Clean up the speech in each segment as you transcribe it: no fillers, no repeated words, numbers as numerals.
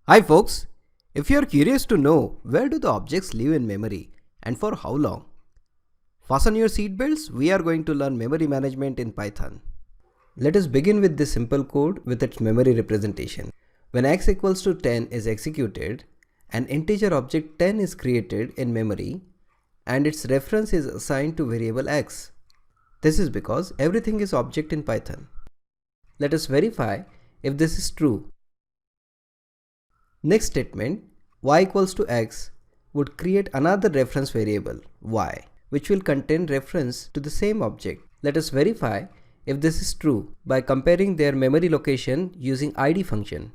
Hi folks, if you are curious to know where do the objects live in memory and for how long, fasten your seatbelts, we are going to learn memory management in Python. Let us begin with this simple code with its memory representation. When x equals to 10 is executed, an integer object 10 is created in memory and its reference is assigned to variable x. This is because everything is object in Python. Let us verify if this is true. Next statement, y equals to x, would create another reference variable, y, which will contain reference to the same object. Let us verify if this is true by comparing their memory location using id function.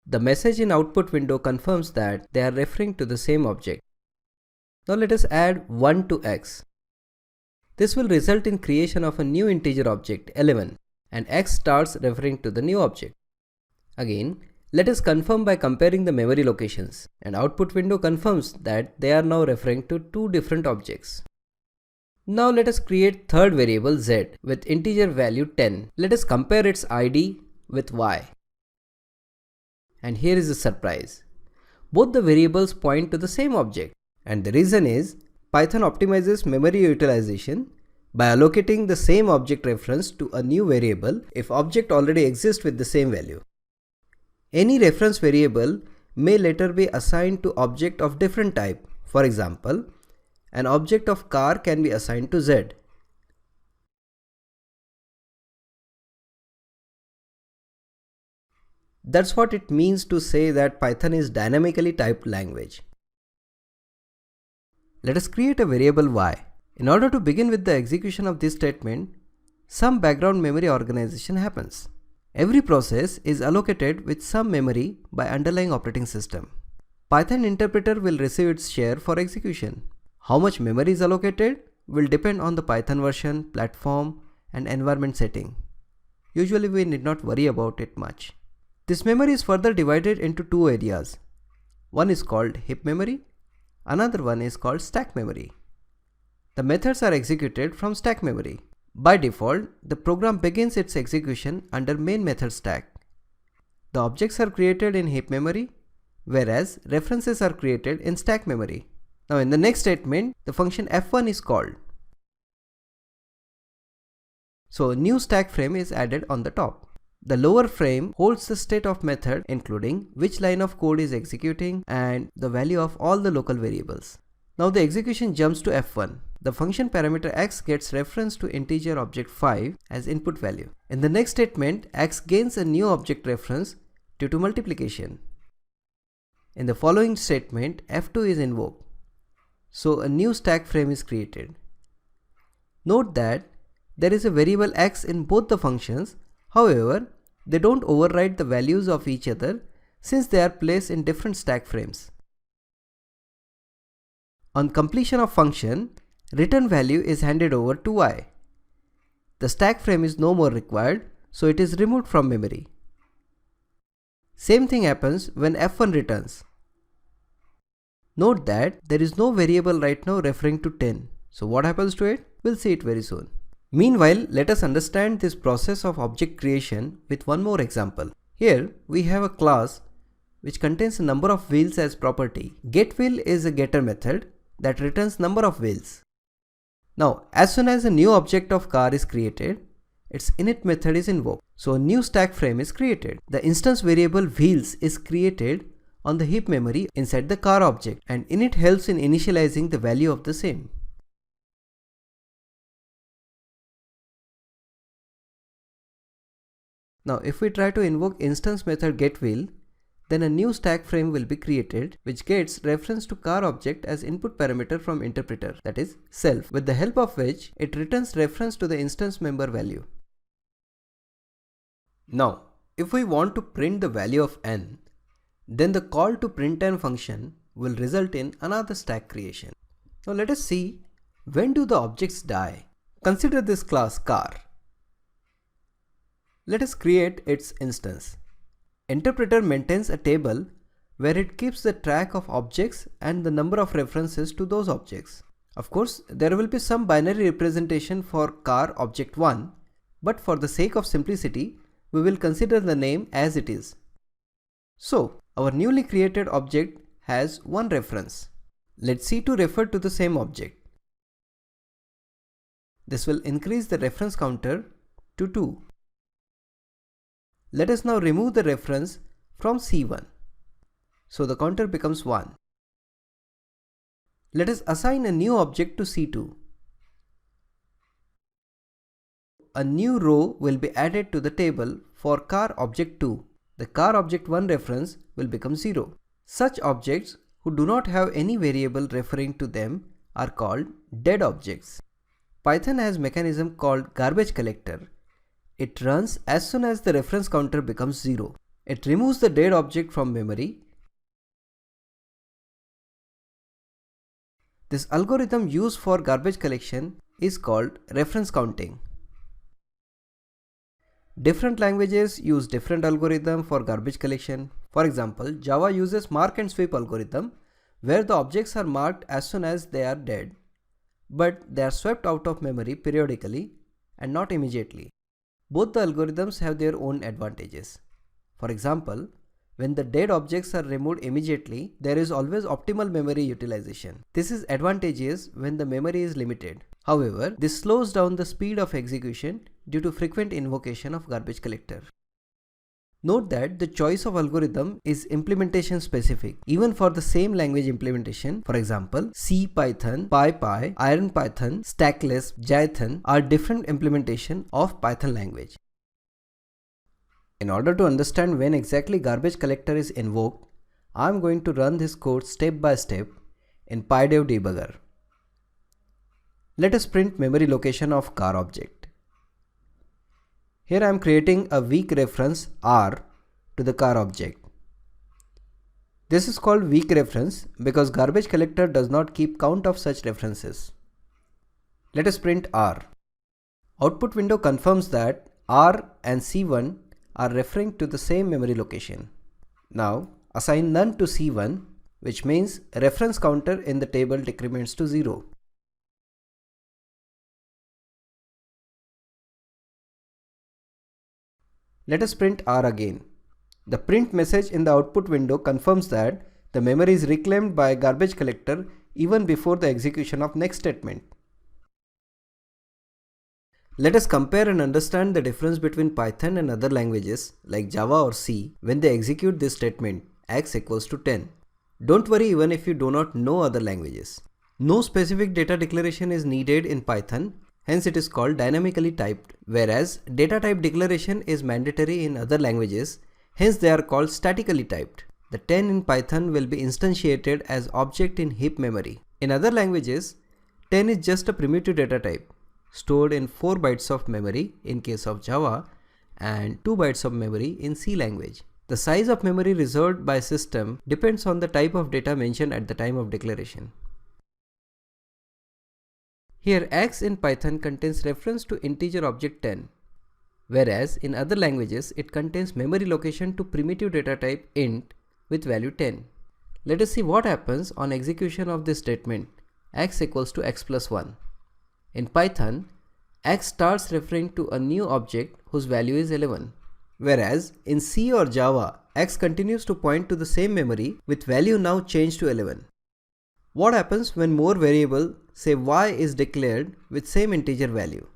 The message in output window confirms that they are referring to the same object. Now let us add 1 to x. This will result in creation of a new integer object 11 and x starts referring to the new object. Again, let us confirm by comparing the memory locations, and output window confirms that they are now referring to two different objects. Now let us create third variable z with integer value 10. Let us compare its id with y. And here is the surprise. Both the variables point to the same object, and the reason is Python optimizes memory utilization by allocating the same object reference to a new variable if object already exists with the same value. Any reference variable may later be assigned to object of different type. For example, an object of car can be assigned to z. That's what it means to say that Python is dynamically typed language. Let us create a variable y. In order to begin with the execution of this statement, some background memory organization happens. Every process is allocated with some memory by underlying operating system. Python interpreter will receive its share for execution. How much memory is allocated will depend on the Python version, platform, and environment setting. Usually we need not worry about it much. This memory is further divided into two areas. One is called heap memory, another one is called stack memory. The methods are executed from stack memory. By default, the program begins its execution under main method stack. The objects are created in heap memory, whereas references are created in stack memory. Now in the next statement, the function f1 is called. So a new stack frame is added on the top. The lower frame holds the state of method including which line of code is executing and the value of all the local variables. Now the execution jumps to f1. The function parameter x gets reference to integer object 5 as input value. In the next statement, x gains a new object reference due to multiplication. In the following statement, f2 is invoked. So a new stack frame is created. Note that there is a variable x in both the functions. However, they don't override the values of each other since they are placed in different stack frames. On completion of function, return value is handed over to y. The stack frame is no more required, so it is removed from memory. Same thing happens when f1 returns. Note that there is no variable right now referring to 10. So what happens to it? We'll see it very soon. Meanwhile, let us understand this process of object creation with one more example. Here we have a class which contains a number of wheels as property. GetWheel is a getter method that returns number of wheels. Now, as soon as a new object of car is created, its init method is invoked. So a new stack frame is created. The instance variable wheels is created on the heap memory inside the car object, and init helps in initializing the value of the same. Now if we try to invoke instance method getWheel, then a new stack frame will be created which gets reference to car object as input parameter from interpreter, that is self, with the help of which it returns reference to the instance member value. Now if we want to print the value of n, then the call to println function will result in another stack creation. Now let us see when do the objects die. Consider this class car. Let us create its instance. Interpreter maintains a table where it keeps the track of objects and the number of references to those objects. Of course, there will be some binary representation for car object 1, but for the sake of simplicity, we will consider the name as it is. So, our newly created object has one reference. Let C2 refer to the same object. This will increase the reference counter to 2. Let us now remove the reference from C1. So the counter becomes 1. Let us assign a new object to C2. A new row will be added to the table for car object 2. The car object 1 reference will become 0. Such objects who do not have any variable referring to them are called dead objects. Python has a mechanism called garbage collector. It runs as soon as the reference counter becomes 0. It removes the dead object from memory. This algorithm used for garbage collection is called reference counting. Different languages use different algorithm for garbage collection. For example, Java uses mark and sweep algorithm where the objects are marked as soon as they are dead, but they are swept out of memory periodically and not immediately. Both the algorithms have their own advantages. For example, when the dead objects are removed immediately, there is always optimal memory utilization. This is advantageous when the memory is limited. However, this slows down the speed of execution due to frequent invocation of garbage collector. Note that the choice of algorithm is implementation specific. Even for the same language implementation, for example, C Python, PyPy, IronPython, Stackless, Jython are different implementation of Python language. In order to understand when exactly garbage collector is invoked, I am going to run this code step by step in PyDev debugger. Let us print memory location of car object. Here I am creating a weak reference R to the car object. This is called weak reference because garbage collector does not keep count of such references. Let us print R. Output window confirms that R and C1 are referring to the same memory location. Now assign none to C1, which means reference counter in the table decrements to 0. Let us print R again. The print message in the output window confirms that the memory is reclaimed by garbage collector even before the execution of next statement. Let us compare and understand the difference between Python and other languages like Java or C when they execute this statement x equals to 10. Don't worry even if you do not know other languages. No specific data declaration is needed in Python, hence it is called dynamically typed, whereas data type declaration is mandatory in other languages, hence they are called statically typed. The 10 in Python will be instantiated as object in heap memory. In other languages, 10 is just a primitive data type stored in 4 bytes of memory in case of Java and 2 bytes of memory in C language. The size of memory reserved by system depends on the type of data mentioned at the time of declaration. Here x in Python contains reference to integer object 10, whereas in other languages it contains memory location to primitive data type int with value 10. Let us see what happens on execution of this statement x equals to x plus 1. In Python, x starts referring to a new object whose value is 11, whereas in C or Java, x continues to point to the same memory with value now changed to 11. What happens when more variable, say y, is declared with same integer value?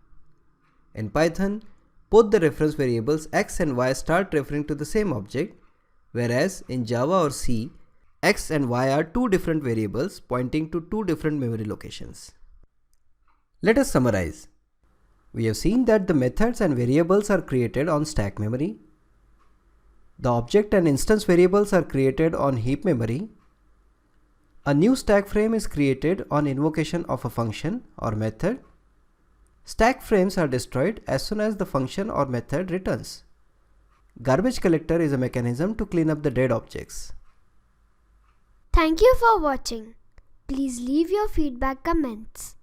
In Python, both the reference variables x and y start referring to the same object, whereas in Java or C, x and y are two different variables pointing to two different memory locations. Let us summarize. We have seen that the methods and variables are created on stack memory. The object and instance variables are created on heap memory. A new stack frame is created on invocation of a function or method. Stack frames are destroyed as soon as the function or method returns. Garbage collector is a mechanism to clean up the dead objects. Thank you for watching. Please leave your feedback comments.